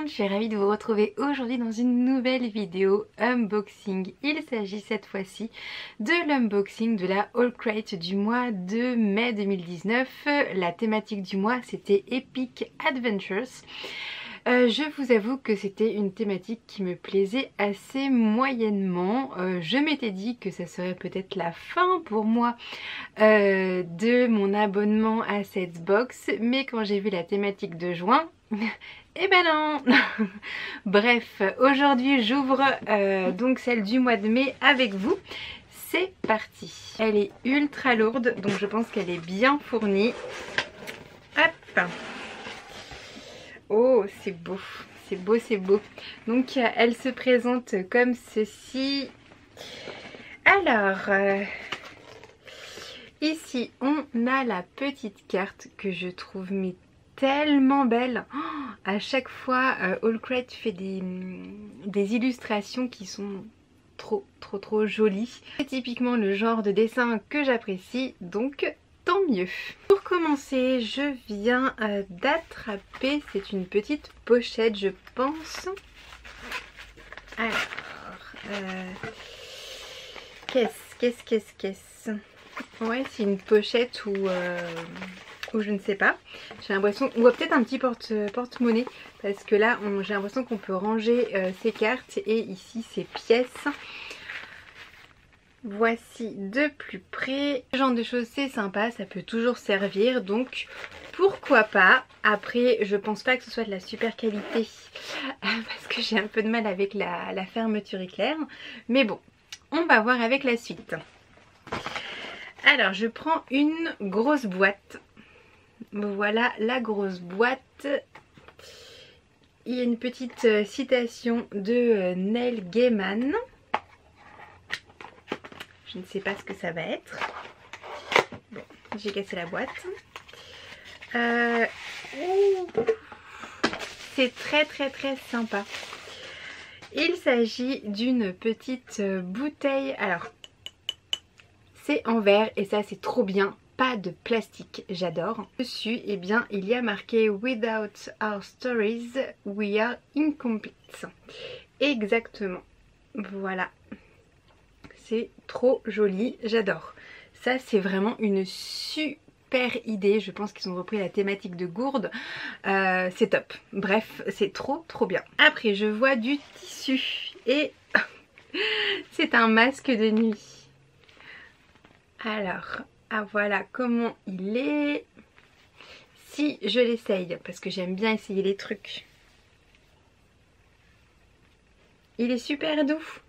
monde, je suis ravie de vous retrouver aujourd'hui dans une nouvelle vidéo unboxing. Il s'agit cette fois-ci de l'unboxing de la haul crate du mois de mai 2019. La thématique du mois c'était Epic Adventures. Je vous avoue que c'était une thématique qui me plaisait assez moyennement. Je m'étais dit que ça serait peut-être la fin pour moi de mon abonnement à cette box, mais quand j'ai vu la thématique de juin, eh ben non. Bref, aujourd'hui j'ouvre donc celle du mois de mai avec vous. C'est parti. Elle est ultra lourde, donc je pense qu'elle est bien fournie. Hop. Oh, c'est beau, c'est beau, c'est beau. Donc elle se présente comme ceci. Alors, ici on a la petite carte que je trouve mais tellement belle. Oh, à chaque fois, Haul Crate fait des illustrations qui sont trop jolies. C'est typiquement le genre de dessin que j'apprécie, donc tant mieux. Pour commencer, je viens d'attraper, c'est une petite pochette je pense. Alors, qu'est-ce ouais, c'est une pochette ou je ne sais pas. J'ai l'impression, ou peut-être un petit porte-monnaie, parce que là j'ai l'impression qu'on peut ranger ses cartes et ici ses pièces. Voici de plus près. Ce genre de choses c'est sympa, ça peut toujours servir, donc pourquoi pas. Après je pense pas que ce soit de la super qualité parce que j'ai un peu de mal avec la fermeture éclair, mais bon, on va voir avec la suite. Alors je prends une grosse boîte. Voilà la grosse boîte. Il y a une petite citation de Neil Gaiman. Je ne sais pas ce que ça va être. Bon, j'ai cassé la boîte. C'est très sympa. Il s'agit d'une petite bouteille. Alors, c'est en verre et ça c'est trop bien. Pas de plastique, j'adore. Dessus, eh bien, il y a marqué Without our stories, we are incomplete. Exactement. Voilà. C'est trop joli, j'adore. Ça c'est vraiment une super idée. Je pense qu'ils ont repris la thématique de gourde. C'est top. Bref, c'est trop bien. Après je vois du tissu et c'est un masque de nuit. Alors, voilà comment il est. Si je l'essaye, parce que j'aime bien essayer les trucs. Il est super doux.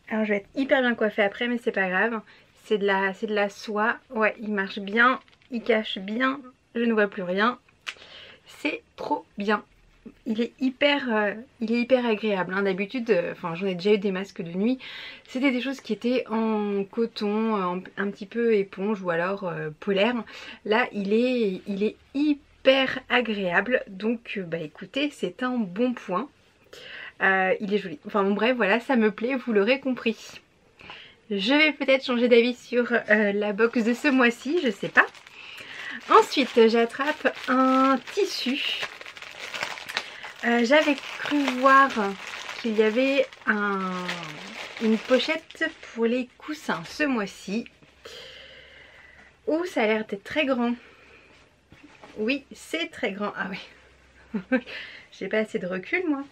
Alors je vais être hyper bien coiffée après, mais c'est pas grave. C'est de la soie. Ouais, il marche bien, il cache bien, je ne vois plus rien. C'est trop bien. Il est hyper agréable. Hein. D'habitude, j'en ai déjà eu des masques de nuit. C'était des choses qui étaient en coton, un petit peu éponge ou alors polaire. Là, il est hyper agréable. Donc, bah écoutez, c'est un bon point. Il est joli. Enfin bon bref, voilà, ça me plaît, vous l'aurez compris. Je vais peut-être changer d'avis sur la box de ce mois-ci, je sais pas. Ensuite, j'attrape un tissu. J'avais cru voir qu'il y avait une pochette pour les coussins ce mois-ci. Oh, ça a l'air d'être très grand. Oui, c'est très grand. Ah oui. J'ai pas assez de recul moi.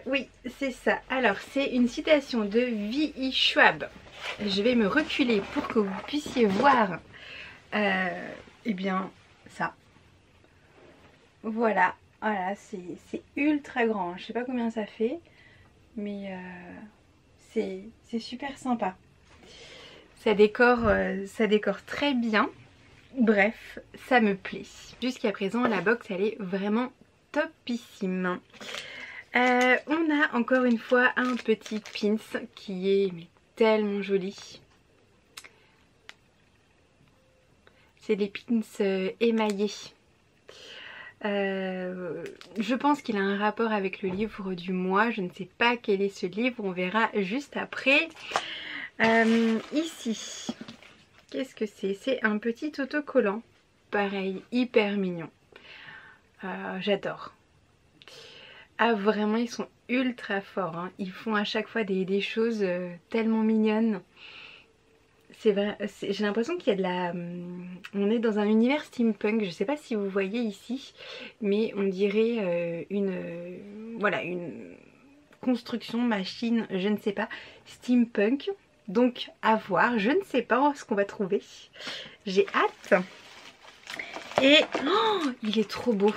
Oui, c'est ça. Alors, c'est une citation de V.E. Schwab. Je vais me reculer pour que vous puissiez voir eh bien, ça. Voilà, c'est ultra grand. Je sais pas combien ça fait, mais c'est super sympa. Ça décore très bien. Bref, ça me plaît. Jusqu'à présent, la box, elle est vraiment topissime. On a encore une fois un petit pins qui est tellement joli. C'est des pins émaillés. Je pense qu'il a un rapport avec le livre du mois. Je ne sais pas quel est ce livre, on verra juste après. Ici, qu'est-ce que c'est? C'est un petit autocollant. Pareil, hyper mignon. J'adore. Ah vraiment ils sont ultra forts, hein. Ils font à chaque fois des choses tellement mignonnes. C'est vrai, j'ai l'impression qu'il y a de la... on est dans un univers steampunk, je sais pas si vous voyez ici, mais on dirait voilà, une construction, machine, je ne sais pas, steampunk. Donc à voir, je ne sais pas ce qu'on va trouver. J'ai hâte. Et oh, il est trop beau.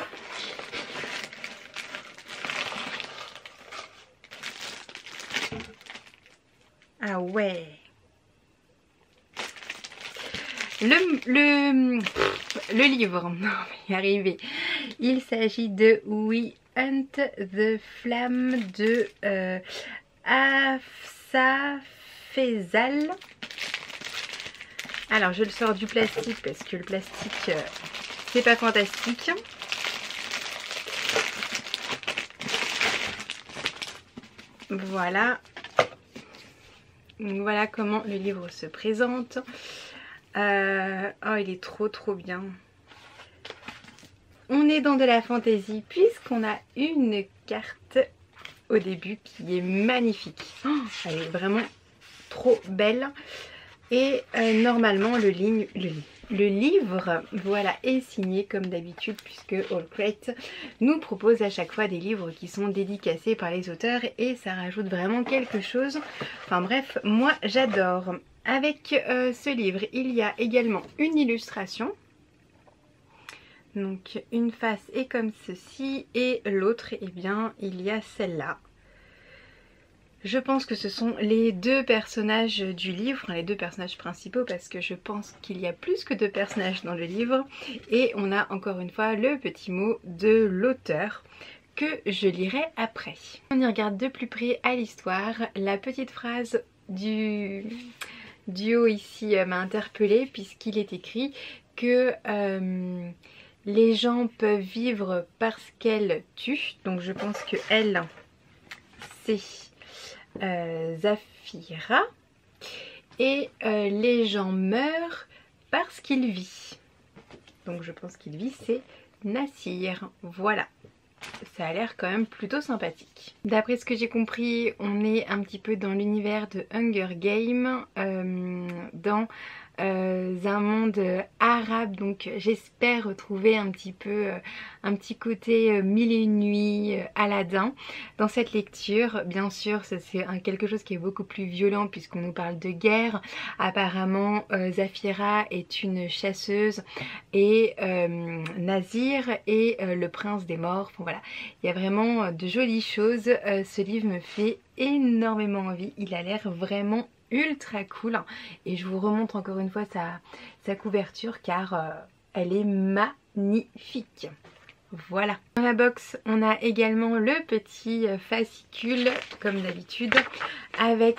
Ah ouais. Le livre, on va y arriver. Il s'agit de We Hunt the Flame de Hafsa Faisal. Alors je le sors du plastique parce que le plastique c'est pas fantastique. Voilà. Donc voilà comment le livre se présente. Oh il est trop bien. On est dans de la fantaisie puisqu'on a une carte au début qui est magnifique. Oh, elle est vraiment trop belle. Et normalement le livre voilà, est signé comme d'habitude puisque Allcrate nous propose à chaque fois des livres qui sont dédicacés par les auteurs et ça rajoute vraiment quelque chose. Enfin bref, moi j'adore. Avec ce livre, il y a également une illustration. Donc une face est comme ceci et l'autre, eh bien, il y a celle-là. Je pense que ce sont les deux personnages du livre, les deux personnages principaux parce que je pense qu'il y a plus que deux personnages dans le livre. Et on a encore une fois le petit mot de l'auteur que je lirai après. On y regarde de plus près à l'histoire. La petite phrase du haut ici m'a interpellée puisqu'il est écrit que les gens peuvent vivre parce qu'elles tuent. Donc je pense que elle, c'est Zafira. Et les gens meurent parce qu'il vit. Donc je pense qu'il vit, c'est Nassir. Voilà. Ça a l'air quand même plutôt sympathique. D'après ce que j'ai compris, on est un petit peu dans l'univers de Hunger Games, dans un monde arabe, donc j'espère retrouver un petit peu un petit côté mille et une nuits, Aladdin dans cette lecture. Bien sûr c'est quelque chose qui est beaucoup plus violent puisqu'on nous parle de guerre. Apparemment Zafira est une chasseuse et Nazir est le prince des morts. Enfin, voilà, il y a vraiment de jolies choses. Ce livre me fait énormément envie, il a l'air vraiment ultra cool et je vous remontre encore une fois sa couverture car elle est magnifique. Voilà. Dans la box on a également le petit fascicule comme d'habitude avec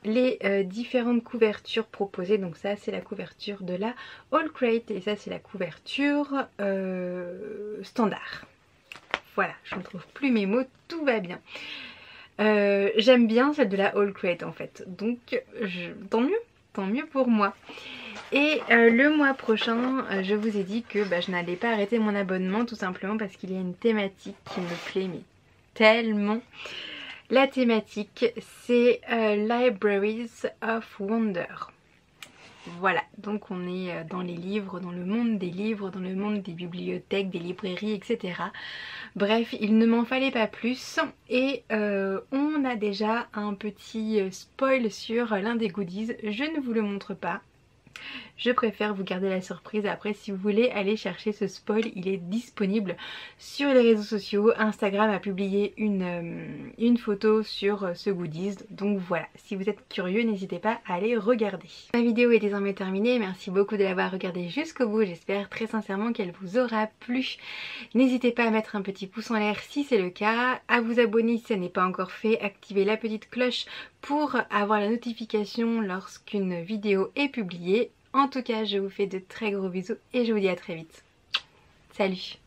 les différentes couvertures proposées. Donc ça c'est la couverture de la Allcrate et ça c'est la couverture standard. Voilà, je ne trouve plus mes mots, tout va bien. J'aime bien celle de la Allcrate en fait, donc tant mieux pour moi. Et le mois prochain, je vous ai dit que je n'allais pas arrêter mon abonnement tout simplement parce qu'il y a une thématique qui me plaît mais tellement. La thématique c'est Libraries of Wonder. Voilà, donc on est dans les livres, dans le monde des livres, dans le monde des bibliothèques, des librairies, etc. Bref, il ne m'en fallait pas plus et on a déjà un petit spoil sur l'un des goodies. Je ne vous le montre pas. Je préfère vous garder la surprise. Après si vous voulez aller chercher ce spoil, il est disponible sur les réseaux sociaux. Instagram a publié une photo sur ce goodies. Donc voilà, si vous êtes curieux n'hésitez pas à aller regarder. Ma vidéo est désormais terminée, merci beaucoup de l'avoir regardée jusqu'au bout. J'espère très sincèrement qu'elle vous aura plu. N'hésitez pas à mettre un petit pouce en l'air si c'est le cas, à vous abonner si ce n'est pas encore fait, activer la petite cloche pour avoir la notification lorsqu'une vidéo est publiée. En tout cas, je vous fais de très gros bisous et je vous dis à très vite. Salut!